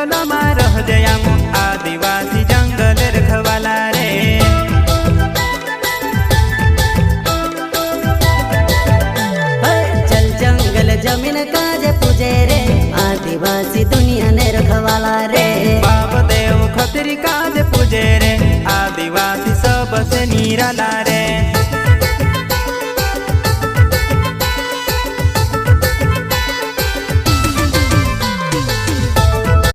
जंगल में रह जयाम आदिवासी जंगल रखवाला रे। चल जंगल जमीन काज पूजे रे आदिवासी दुनिया ने रखवाला रे। बाप देव खतरी काज पूजे रे आदिवासी सबसे निराला रे।